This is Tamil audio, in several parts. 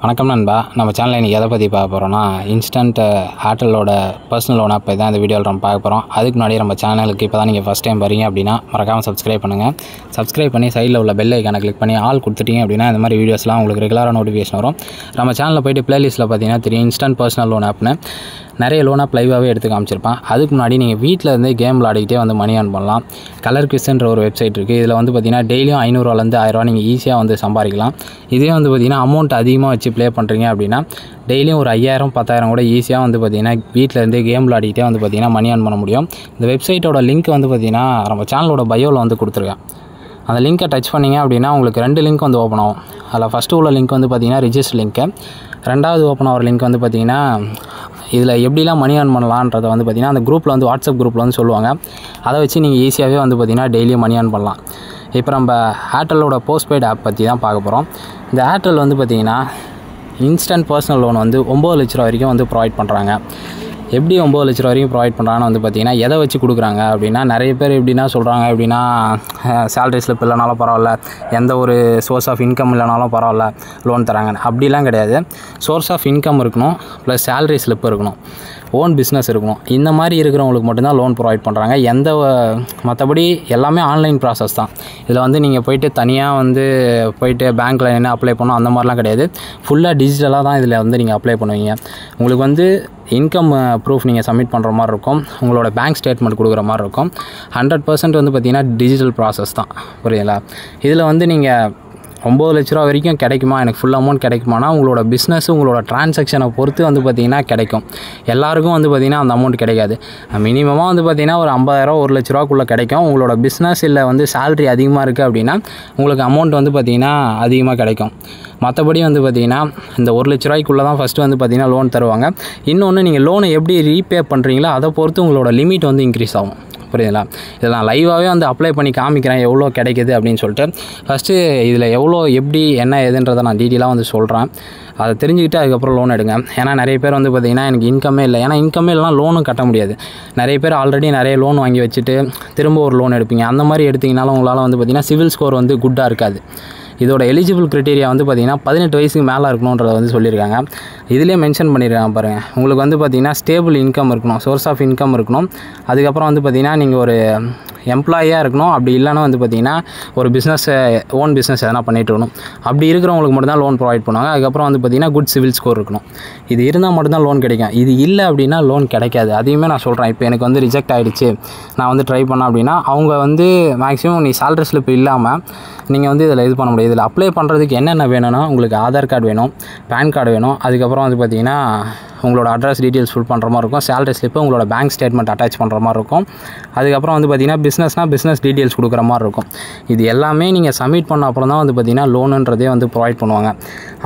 வணக்கம் நண்பா, நம்ம சேனலில் இன்றைக்கி எதை பற்றி பார்க்க போகிறோன்னா இன்ஸ்டன்ட் ஏர்டெல்லோட பர்சனல் லோன் ஆப் தான் இந்த வீடியோவில் நம்ம பார்க்க போகிறோம். அதுக்கு முன்னாடி நம்ம சேனலுக்கு இப்போ தான் நீங்கள் ஃபஸ்ட் டைம் வரீங்க அப்படின்னா மறக்காமல் சப்ஸ்கிரைப் பண்ணுங்கள். சப்ஸ்கிரைப் பண்ணி சைடில் உள்ள பெல் ஐக்கானை கிளிக் பண்ணி ஆல் கொடுத்துட்டீங்க அப்படின்னா இந்த மாதிரி வீடியோஸ்லாம் உங்களுக்கு ரெகுலராக நோட்டிஃபிகேஷன் வரும். நம்ம சேனலில் போய்ட்டு ப்ளேலிஸ்ட்டில் பார்த்தீங்கன்னா தெரியும் இன்ஸ்டன்ட் பர்சனல் லோன் ஆப்னு நிறைய லோன் ஆப் லைவாகவே எடுத்து காமிச்சிருப்பேன். அதுக்கு முன்னாடி நீங்கள் வீட்டில் இருந்தே கேம் விளாடிக்கிட்டே வந்து மணி ஏர்ன் பண்ணலாம். கலர் குவிஸ்ன்ற ஒரு வெப்சைட் இருக்குது. இதில் வந்து பார்த்திங்கன்னா டெய்லியும் 500ரூவாலேருந்து 1000 நீங்கள் ஈஸியாக வந்து சம்பாதிக்கலாம். இதே வந்து பார்த்திங்கன்னா அமௌண்ட் அதிகமாக வச்சு ப்ளே பண்ணுறீங்க அப்படின்னா டெய்லியும் ஒரு 5000 10,000 கூட ஈஸியாக வந்து பார்த்திங்கன்னா வீட்டில் இருந்தே கேம் விளாடிக்கிட்டே வந்து பார்த்திங்கன்னா மணி ஏர்ன் பண்ண முடியும். இந்த வெப்சைட்டோட லிங்க் வந்து பார்த்திங்கன்னா நம்ம சேனலோட பயோவில் வந்து கொடுத்துருக்கேன். அந்த லிங்க்கை டச் பண்ணிங்க அப்படின்னா உங்களுக்கு 2 லிங்க் வந்து ஓப்பன் ஆகும். அதில் ஃபஸ்ட்டு உள்ள லிங்க் வந்து பார்த்திங்கன்னா ரிஜிஸ்டர் லிங்க்கு, ரெண்டாவது ஓப்பன் ஆகிற லிங்க் வந்து பார்த்திங்கன்னா இதில் எப்படிலாம் மணி ஏர்ன் பண்ணலான்றதை வந்து பார்த்திங்கன்னா அந்த குரூப்பில் வந்து வாட்ஸ்அப் குரூப்பில் வந்து சொல்லுவாங்க. அதை வச்சு நீங்கள் ஈஸியாகவே வந்து பார்த்திங்கன்னா டெய்லியும் மணி ஏர்ன் பண்ணலாம். இப்போ நம்ம ஏர்டெல்லோட போஸ்ட்பெய்ட் ஆப் பற்றி தான் பார்க்க போகிறோம். இந்த ஏர்டெல் வந்து பார்த்திங்கன்னா இன்ஸ்டன்ட் பர்சனல் லோன் வந்து 9 லட்ச ரூபா வரைக்கும் வந்து ப்ரொவைட் பண்ணுறாங்க. எப்படி 9 லட்ச ரூபா வரைக்கும் ப்ரொவைட் பண்ணுறாங்கன்னு வந்து பார்த்திங்கன்னா எதை வச்சு கொடுக்குறாங்க அப்படின்னா, நிறைய பேர் எப்படின்னா சொல்கிறாங்க அப்படின்னா சேலரி ஸ்லிப் இல்லைனாலும் பரவாயில்ல, எந்த ஒரு சோர்ஸ் ஆஃப் இன்கம் இல்லைனாலும் பரவாயில்ல லோன் தராங்க. அப்படிலாம் கிடையாது. சோர்ஸ் ஆஃப் இன்கம் இருக்கணும், ப்ளஸ் சேலரி ஸ்லிப் இருக்கணும், ஓன் பிஸ்னஸ் இருக்கணும். இந்த மாதிரி இருக்கிறவங்களுக்கு மட்டும்தான் லோன் ப்ரொவைட் பண்ணுறாங்க. மற்றபடி எல்லாமே ஆன்லைன் ப்ராசஸ் தான். இதில் வந்து நீங்கள் போய்ட்டு தனியாக வந்து போய்ட்டு பேங்க்கில் என்ன அப்ளை பண்ணணும் அந்த மாதிரிலாம் கிடையாது. ஃபுல்லாக டிஜிட்டலாக தான் இதில் வந்து நீங்கள் அப்ளை பண்ணுவீங்க. உங்களுக்கு வந்து இன்கம் ப்ரூஃப் நீங்கள் சப்மிட் பண்ணுற மாதிரி இருக்கும், உங்களோட பேங்க் ஸ்டேட்மெண்ட் கொடுக்குற மாதிரி இருக்கும். 100% வந்து பார்த்திங்கன்னா டிஜிட்டல் ப்ராசஸ் தான். புரியுதுங்களா? இதில் வந்து நீங்கள் 9 லட்ச ரூபா வரைக்கும் கிடைக்குமா, எனக்கு ஃபுல் அமௌண்ட் கிடைக்குமானா உங்களோட பிஸ்னஸ் உங்களோட ட்ரான்சாக்ஷனை பொறுத்து வந்து பார்த்திங்கன்னா கிடைக்கும். எல்லாருக்கும் வந்து பார்த்திங்கன்னா அந்த அமௌண்ட் கிடைக்காது. மினிமமாக வந்து பார்த்திங்கன்னா ஒரு 50,000 1 லட்ச ரூபாக்குள்ளே கிடைக்கும். உங்களோட பிஸ்னஸ் இல்லை வந்து சேலரி அதிகமாக இருக்குது அப்படின்னா உங்களுக்கு அமௌண்ட் வந்து பார்த்திங்கன்னா அதிகமாக கிடைக்கும். மற்றபடி வந்து பார்த்திங்கன்னா இந்த 1 லட்ச ரூபாய்க்குள்ளே தான் ஃபஸ்ட்டு வந்து பார்த்திங்கன்னா லோன் தருவாங்க. இன்னொன்று நீங்கள் லோனை எப்படி ரீபே பண்ணுறீங்களோ அதை பொறுத்து உங்களோட லிமிட் வந்து இன்க்ரீஸ் ஆகும். புரியுதுங்களா? இதில் நான் லைவாகவே வந்து அப்ளை பண்ணி காமிக்கிறேன் எவ்வளோ கிடைக்கிது அப்படின்னு சொல்லிட்டு. ஃபஸ்ட்டு இதில் எவ்வளோ எப்படி என்ன ஏதுன்றதை நான் டீட்டெயிலாக வந்து சொல்கிறேன். அதை தெரிஞ்சுக்கிட்டு அதுக்கப்புறம் லோன் எடுங்க. ஏன்னா நிறைய பேர் வந்து பார்த்திங்கன்னா எனக்கு இன்கமே இல்லை, ஏன்னா இன்கமே இல்லைனா லோனும் கட்ட முடியாது. நிறைய பேர் ஆல்ரெடி நிறைய லோன் வாங்கி வச்சுட்டு திரும்ப ஒரு லோன் எடுப்பீங்க. அந்த மாதிரி எடுத்திங்கனாலும் உங்களால் வந்து பார்த்திங்கன்னா சிவில் ஸ்கோர் வந்து குட்டாக இருக்காது. இதோட எலிஜிபிள் க்ரைட்டீரியா வந்து பார்த்திங்கன்னா 18 வயசுக்கு மேலே இருக்கணுன்றதை வந்து சொல்லியிருக்காங்க. இதிலே மென்ஷன் பண்ணியிருக்காங்க பாருங்கள். உங்களுக்கு வந்து பார்த்திங்கன்னா ஸ்டேபிள் இன்கம் இருக்கணும், சோர்ஸ் ஆஃப் இன்கம் இருக்கணும். அதுக்கப்புறம் வந்து பார்த்திங்கன்னா நீங்கள் ஒரு எம்ப்ளாயியாக இருக்கணும். அப்படி இல்லைன்னா வந்து பார்த்திங்கன்னா ஒரு ஓன் பிஸ்னஸ் எதனா பண்ணிட்டு இருக்கணும். அப்படி இருக்கிறவங்களுக்கு மட்டும்தான் லோன் ப்ரொவைட் பண்ணுவாங்க. அதுக்கப்புறம் வந்து பார்த்திங்கன்னா குட் சிவில் ஸ்கோர் இருக்கணும். இது இருந்தால் மட்டும்தான் லோன் கிடைக்கும். இது இல்லை அப்படின்னா லோன் கிடைக்காது. அதையுமே நான் சொல்கிறேன். இப்போ எனக்கு வந்து ரிஜெக்ட் ஆகிடுச்சு, நான் வந்து ட்ரை பண்ணேன் அப்படின்னா அவங்க வந்து மேக்ஸிமம் நீ சேலரி ஸ்லிப் இல்லாமல் நீங்கள் வந்து இதில் இது பண்ண முடியாது. இதில் அப்ளை பண்ணுறதுக்கு என்னென்ன வேணும்னா உங்களுக்கு ஆதார் கார்டு வேணும், பேன் கார்டு வேணும். அதுக்கப்புறம் வந்து பார்த்திங்கன்னா உங்களோட அட்ரஸ் டீட்டெயில்ஸ் ஃபில் பண்ணுற மாதிரி இருக்கும். சேலரி ஸ்லிப்பு உங்களோட பேங்க் ஸ்டேட்மெண்ட் அட்டாச் பண்ணுற மாதிரி இருக்கும். அதுக்கப்புறம் வந்து பார்த்திங்கன்னா பிஸ்னஸ் டீட்டெயில்ஸ் கொடுக்குற மாதிரி இருக்கும். இது எல்லாமே நீங்கள் சப்மிட் பண்ண அப்புறம் தான் வந்து பார்த்திங்கன்னா லோனுன்றதே வந்து ப்ரொவைட் பண்ணுவாங்க.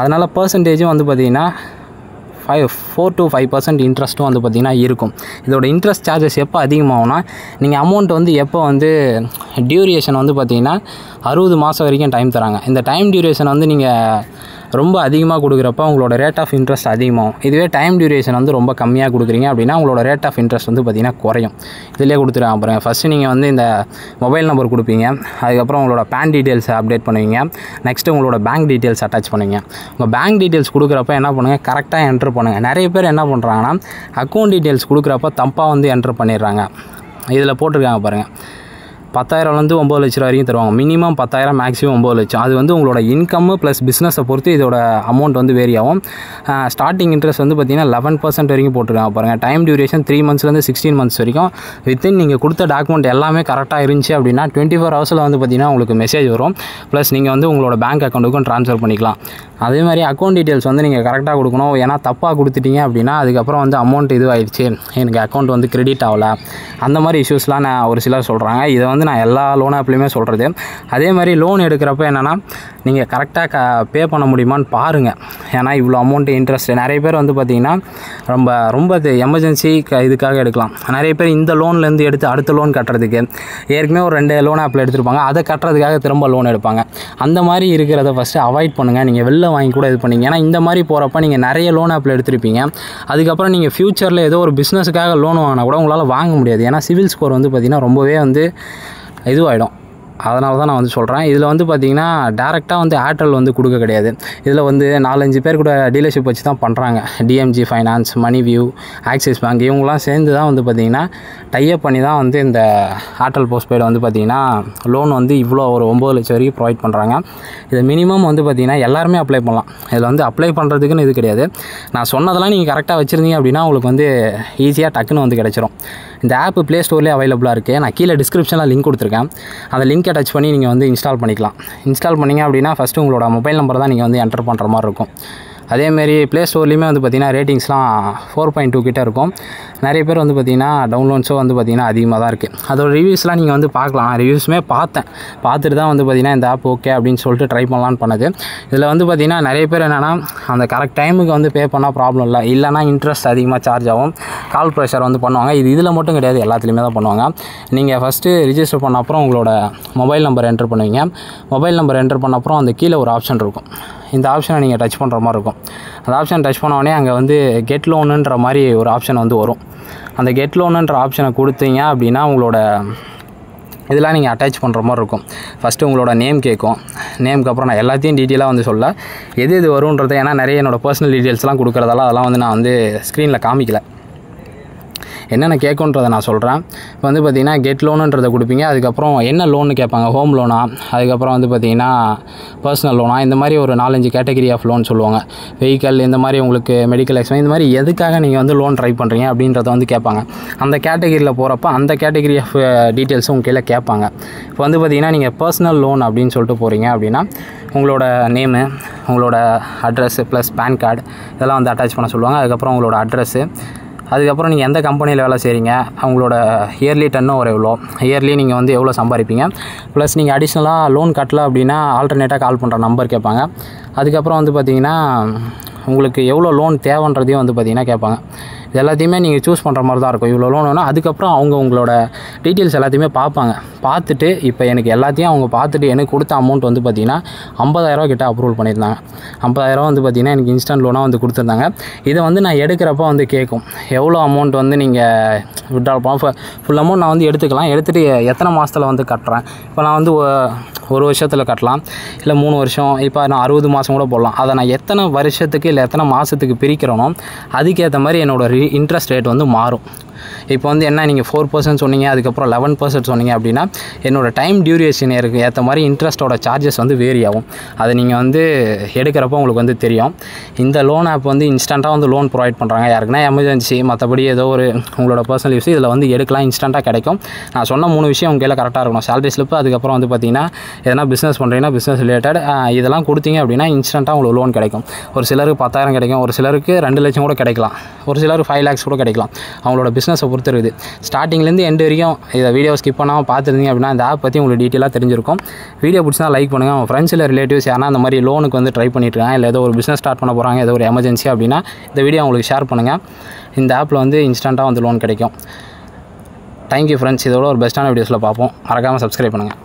அதனால் பர்சன்டேஜும் வந்து பார்த்திங்கன்னா 4 to 5% இன்ட்ரெஸ்ட்டும் வந்து பார்த்திங்கன்னா இருக்கும். இதோட இன்ட்ரெஸ்ட் சார்ஜஸ் எப்போ அதிகமாகும்னா நீங்கள் அமௌண்ட் வந்து எப்போ வந்து டியூரேஷன் வந்து பார்த்திங்கன்னா 60 மாதம் வரைக்கும் டைம் தராங்க. இந்த டைம் டியூரேஷன் வந்து நீங்கள் ரொம்ப அதிகமாக கொடுக்குறப்ப உங்களோட ரேட் ஆஃப் இன்ட்ரெஸ்ட் அதிகமாகும். இதுவே டைம் டியூரேஷன் வந்து ரொம்ப கம்மியாக கொடுக்குறீங்க அப்படின்னா உங்களோட ரேட் ஆஃப் இன்ட்ரெஸ்ட் வந்து பார்த்திங்கன்னா குறையும். இதிலே கொடுத்துருக்காங்க பாருங்கள். ஃபஸ்ட்டு நீங்கள் வந்து இந்த மொபைல் நம்பர் கொடுப்பீங்க, அதுக்கப்புறம் உங்களோட பேன் டீட்டெயில்ஸை அப்டேட் பண்ணுவீங்க, நெக்ஸ்ட்டு உங்களோட பேங்க் டீட்டெயில்ஸ் அட்டாச் பண்ணுவீங்க. உங்கள் பேங்க் டீட்டெயில்ஸ் கொடுக்குறப்ப என்ன பண்ணுங்கள், கரெக்டாக என்ட்ரு பண்ணுங்கள். நிறைய பேர் என்ன பண்ணுறாங்கன்னா அக்கௌண்ட் டீட்டெயில்ஸ் கொடுக்குறப்ப தப்பாக வந்து என்ட்ரு பண்ணிடுறாங்க. இதில் போட்டிருக்காங்க பாருங்கள், 10,000லேருந்து 9 லட்ச ரூபா வரைக்கும் தருவாங்க. மினிமம் 10,000, மேக்ஸிமம் 9 லட்சம். அது வந்து உங்களோட இன்கம்மு ப்ளஸ் பிஸ்னஸை பொறுத்து இதோட அமௌண்ட் வந்து வேரி ஆகும். ஸ்டார்டிங் இன்ட்ரெஸ்ட் வந்து பார்த்திங்கன்னா 11% வரைக்கும் போட்டுருக்காங்க பாருங்கள். டைம் டியூரேஷன் 3 monthsலேருந்து 16 months வரைக்கும். வித்தின் நீங்கள் கொடுத்த டாக்குமெண்ட் எல்லாமே கரெக்டாக இருந்துச்சு அப்படின்னா 24 ஹவர்ஸில் வந்து பார்த்திங்கன்னா உங்களுக்கு மெசேஜ் வரும். ப்ளஸ் நீங்கள் வந்து உங்களோட பேங்க் அக்கௌண்ட்டுக்கும் ட்ரான்ஸ்ஃபர் பண்ணிக்கலாம். அதே மாதிரி அக்கௌண்ட் டீட்டெயில்ஸ் வந்து நீங்கள் கரெக்டாக கொடுக்கணும். ஏன்னா தப்பாக கொடுத்துட்டீங்க அப்படின்னா அதுக்கப்புறம் வந்து அமௌண்ட் இதுவாகிடுச்சு, எனக்கு அக்கௌண்ட் வந்து கிரெடிட் ஆகலை, அந்த மாதிரி இஷ்யூஸ்லாம் நான் ஒரு சிலர் சொல்கிறாங்க. இதை வந்து நான் எல்லா லோன் ஆப்லேயுமே சொல்கிறது. அதே மாதிரி லோன் எடுக்கிறப்ப என்னென்னா நீங்கள் கரெக்டாக பே பண்ண முடியுமான்னு பாருங்கள். ஏன்னா இவ்வளோ அமௌண்ட்டு இன்ட்ரெஸ்ட் நிறைய பேர் வந்து பார்த்திங்கன்னா ரொம்ப எமர்ஜென்சி இதுக்காக எடுக்கலாம். நிறைய பேர் இந்த லோன்லேருந்து எடுத்து அடுத்த லோன் கட்டுறதுக்கு ஏற்கனவே ஒரு 2 லோன் ஆப்பில் எடுத்துருப்பாங்க, அதை கட்டுறதுக்காக திரும்ப லோன் எடுப்பாங்க. அந்த மாதிரி இருக்கிறத ஃபஸ்ட்டு அவாய்ட் பண்ணுங்கள். நீங்கள் வெளில வாங்கி கூட இது பண்ணிங்க. ஏன்னா இந்த மாதிரி போகிறப்ப நீங்கள் நிறைய லோன் ஆப்பில் எடுத்துருப்பீங்க. அதுக்கப்புறம் நீங்கள் ஃப்யூச்சரில் ஏதோ ஒரு பிஸ்னஸுக்காக லோன் வாங்கினா கூட உங்களால் வாங்க முடியாது. ஏன்னா சிவில் ஸ்கோர் வந்து பார்த்திங்கன்னா ரொம்பவே வந்து இதுவாகிடும். அதனால தான் நான் வந்து சொல்கிறேன். இதில் வந்து பார்த்திங்கன்னா டேரெக்டாக வந்து ஏர்டெல் வந்து கொடுக்க கிடையாது. இதில் வந்து 4-5 பேர் கூட டீலர்ஷிப் வச்சு தான் பண்ணுறாங்க. டிஎம்ஜி ஃபைனான்ஸ், மணிவியூ, ஆக்சிஸ் பேங்க் இவங்களாம் சேர்ந்து தான் வந்து பார்த்திங்கன்னா டைப் பண்ணி தான் வந்து இந்த ஏர்டெல் போஸ்ட்பெய்டு வந்து பார்த்திங்கன்னா லோன் வந்து இவ்வளோ ஒரு 9 லட்சம் வரைக்கும் ப்ரொவைட் பண்ணுறாங்க. இது மினிமம் வந்து பார்த்திங்கன்னா எல்லாருமே அப்ளை பண்ணலாம். இதில் வந்து அப்ளை பண்ணுறதுக்குன்னு இது கிடையாது. நான் சொன்னதெல்லாம் நீங்கள் கரெக்டாக வச்சுருந்தீங்க அப்படின்னா உங்களுக்கு வந்து ஈஸியாக டக்குன்னு வந்து கிடச்சிரும். இந்த ஆப் ப்ளே ஸ்டோர்லேயே அவைலபிளாக இருக்குது. நான் கீழே டிஸ்கிரிப்ஷனில் லிங்க் கொடுத்துருக்கேன். அந்த லிங்க்கை டச் பண்ணி நீங்கள் வந்து இன்ஸ்டால் பண்ணிக்கலாம். இன்ஸ்டால் பண்ணிங்க அப்படின்னா ஃபஸ்ட்டு உங்களோட மொபைல் நம்பர் தான் நீங்கள் வந்து என்டர் பண்ணுற மாதிரி இருக்கும். அதேமாரி ப்ளே ஸ்டோர்லேயுமே வந்து பார்த்திங்கன்னா ரேட்டிங்ஸ்லாம் 4.2 கிட்ட இருக்கும். நிறைய பேர் வந்து பார்த்திங்கன்னா டவுன்லோட்ஸும் வந்து பார்த்திங்கன்னா அதிகமாக தான் இருக்குது. அதோட ரிவ்யூஸ்லாம் நீங்கள் வந்து பார்க்கலாம். ரிவ்யூஸுமே பார்த்துட்டு தான் வந்து பார்த்திங்கன்னா இந்த ஆப் ஓகே அப்படின்னு சொல்லிட்டு ட்ரை பண்ணலான்னு பண்ணது. இதில் வந்து பார்த்திங்கன்னா நிறைய பேர் என்னென்னா அந்த கரெக்ட் டைமுக்கு வந்து பே பண்ணால் ப்ராப்ளம் இல்லை, இல்லைனா இன்ட்ரெஸ்ட் அதிகமாக சார்ஜ் ஆகும், கால் ப்ரெஷர் வந்து பண்ணுவாங்க. இதில் மட்டும் கிடையாது, எல்லாத்துலேயுமே தான் பண்ணுவாங்க. நீங்கள் ஃபஸ்ட்டு ரிஜிஸ்டர் பண்ண அப்புறம் உங்களோட மொபைல் நம்பர் என்டர் பண்ணுவீங்க. மொபைல் நம்பர் என்டர் பண்ண அப்புறம் அந்த கீழே ஒரு ஆப்ஷன் இருக்கும். இந்த ஆப்ஷனை நீங்கள் டச் பண்ணுற மாதிரி இருக்கும். அந்த ஆப்ஷன் டச் பண்ண உடனே அங்கே வந்து கெட் லோனுன்ற மாதிரி ஒரு ஆப்ஷன் வந்து வரும். அந்த கெட் லோனுன்ற ஆப்ஷனை கொடுத்தீங்க அப்படின்னா உங்களோட இதெல்லாம் நீங்கள் அட்டாச் பண்ணுற மாதிரி இருக்கும். ஃபஸ்ட்டு உங்களோட நேம் கேட்கும். நேமுக்கு அப்புறம் நான் எல்லாத்தையும் டீட்டெயிலாக வந்து சொல்ல எது வரும்ன்றது, ஏன்னா நிறைய என்னோடய பர்சனல் டீட்டெயில்ஸ்லாம் கொடுக்குறதால அதெல்லாம் வந்து நான் வந்து ஸ்க்ரீனில் காமிக்கலை. என்னென்ன கேட்குன்றதை நான் சொல்கிறேன். இப்போ வந்து பார்த்திங்கன்னா கெட் லோனுன்றதை கொடுப்பீங்க. அதுக்கப்புறம் என்ன லோன்னு கேட்பாங்க, ஹோம் லோனா, அதுக்கப்புறம் வந்து பார்த்திங்கன்னா பர்சனல் லோனா, இந்த மாதிரி ஒரு 4-5 கேட்டகரி ஆஃப் லோன் சொல்லுவாங்க. வெஹிக்கல், இந்த மாதிரி உங்களுக்கு மெடிக்கல் எக்ஸ்பென்ஸ், இந்த மாதிரி எதுக்காக நீங்கள் வந்து லோன் ட்ரை பண்ணுறீங்க அப்படின்றத வந்து கேட்பாங்க. அந்த கேட்டகரியில் போகிறப்ப அந்த கேட்டகரி ஆஃப் டீட்டெயில்ஸும் உங்கள் கீழே கேட்பாங்க. இப்போ வந்து பார்த்திங்கன்னா நீங்கள் பர்சனல் லோன் அப்படின்னு சொல்லிட்டு போகிறீங்க அப்படின்னா உங்களோட நேமு, உங்களோட அட்ரஸ்ஸு ப்ளஸ் பேன் கார்டு இதெல்லாம் வந்து அட்டாச் பண்ண சொல்லுவாங்க. அதுக்கப்புறம் உங்களோட அட்ரஸ்ஸு, அதுக்கப்புறம் நீங்கள் எந்த கம்பெனியில் வேலை செய்கிறீங்க, அவங்களோட இயர்லி டர்ன் எவ்வளோ, இயர்லி நீங்கள் வந்து எவ்வளோ சம்பாதிப்பீங்க, ப்ளஸ் நீங்கள் அடிஷ்னலாக லோன் கட்டல அப்படின்னா ஆல்டர்னேட்டாக கால் பண்ணுற நம்பர் கேட்பாங்க. அதுக்கப்புறம் வந்து பார்த்திங்கன்னா உங்களுக்கு எவ்வளோ லோன் தேவைன்றதையும் வந்து பார்த்திங்கன்னா கேட்பாங்க. இது எல்லாத்தையுமே நீங்கள் சூஸ் பண்ணுற மாதிரி தான் இருக்கும். இவ்வளோ லோன் வேணும். அதுக்கப்புறம் உங்களோட டீட்டெயில்ஸ் எல்லாத்தையுமே பார்ப்பாங்க. பார்த்துட்டு இப்போ எனக்கு எல்லாத்தையும் அவங்க பார்த்துட்டு எனக்கு கொடுத்த அமௌண்ட் வந்து பார்த்திங்கன்னா 50,000 கிட்ட அப்ரூவல் பண்ணியிருந்தாங்க. 50,000 வந்து பார்த்திங்கன்னா எனக்கு இன்ஸ்டன்ட் லோனாக வந்து கொடுத்துருந்தாங்க. இதை வந்து நான் எடுக்கிறப்ப வந்து கேட்கும், எவ்வளோ அமௌண்ட் வந்து நீங்கள் விட்ரால் பண்ண, ஃபுல் அமௌண்ட் நான் வந்து எடுத்துக்கலாம். எடுத்துகிட்டு எத்தனை மாதத்தில் வந்து கட்டுறேன், இப்போ நான் வந்து 1 வருஷத்தில் கட்டலாம், இல்லை 3 வருஷம், இப்போ நான் 60 மாதம் கூட போடலாம். அதை நான் எத்தனை வருஷத்துக்கு இல்லை எத்தனை மாதத்துக்கு பிரிக்கிறனோ அதுக்கேற்ற மாதிரி என்னோடய இன்ட்ரெஸ்ட் ரேட் வந்து மாறும். இப்போ வந்து என்ன நீங்கள் 4% சொன்னீங்க, அதுக்கப்புறம் 11% சொன்னீங்க அப்படின்னா என்னோடய டைம் டியூரேஷன் ஏற்ற மாதிரி இன்ட்ரெஸ்ட்டோட சார்ஜஸ் வந்து வேரி ஆகும். அதை நீங்கள் வந்து எடுக்கிறப்போ உங்களுக்கு வந்து தெரியும். இந்த லோன் ஆப் வந்து இன்ஸ்டண்ட்டாக வந்து லோன் ப்ரொவைட் பண்ணுறாங்க. யாருக்குன்னா எமர்ஜென்சி, மற்றபடி ஏதோ ஒரு உங்களோட பர்சனல் யூஸ் இதில் வந்து எடுக்கலாம், இன்ஸ்டண்ட்டாக கிடைக்கும். நான் சொன்ன 3 விஷயம் உங்கள் கையில் கரெக்டாக இருக்கணும். சேலரி ஸ்லிப்பு, அதுக்கப்புறம் வந்து பார்த்திங்கன்னா எதனா பிஸ்னஸ் பண்ணுறீங்கன்னா பிஸ்னஸ் ரிலேட்டட் இதெல்லாம் கொடுத்தீங்க அப்படின்னா இன்ஸ்டண்ட்டாக உங்களுக்கு லோன் கிடைக்கும். ஒரு சிலருக்கு 10,000 கிடைக்கும், ஒரு சிலருக்கு 2 லட்சம் கூட கிடைக்கலாம், ஒரு சிலருக்கு 5 lakhs கூட கிடைக்கலாம். அவங்களோட பிஸ்னஸை பொறுத்து இருக்குது. ஸ்டார்டிங்லேருந்து எண்டு வரைக்கும் இதை வீடியோ ஸ்கிப் பண்ணாமல் பார்த்துருந்தீங்க அப்படின்னா இந்த ஆப் பற்றி உங்களுக்கு டீட்டெயிலாக தெரிஞ்சிருக்கும். வீடியோ பிடிச்சா லைக் பண்ணுங்கள். உங்கள் ஃப்ரெண்ட்ஸ் இல்லை ரிலேட்டிவ்ஸ் யாரா அந்த மாதிரி லோனுக்கு வந்து ட்ரை பண்ணிட்டுருக்காங்க, இல்லை ஏதோ ஒரு பிஸ்னஸ் ஸ்டார்ட் பண்ண போகிறாங்க, ஏதோ ஒரு எமர்ஜென்சி அப்படின்னா இந்த வீடியோ உங்களுக்கு ஷேர் பண்ணுங்கள். இந்த ஆப்பில் வந்து இன்ஸ்டண்ட்டாக வந்து லோன் கிடைக்கும். Thank you friends. இதோட ஒரு பெஸ்ட்டான வீடியோஸில் பார்ப்போம். மறக்காமல் சப்ஸ்கிரைப் பண்ணுங்கள்.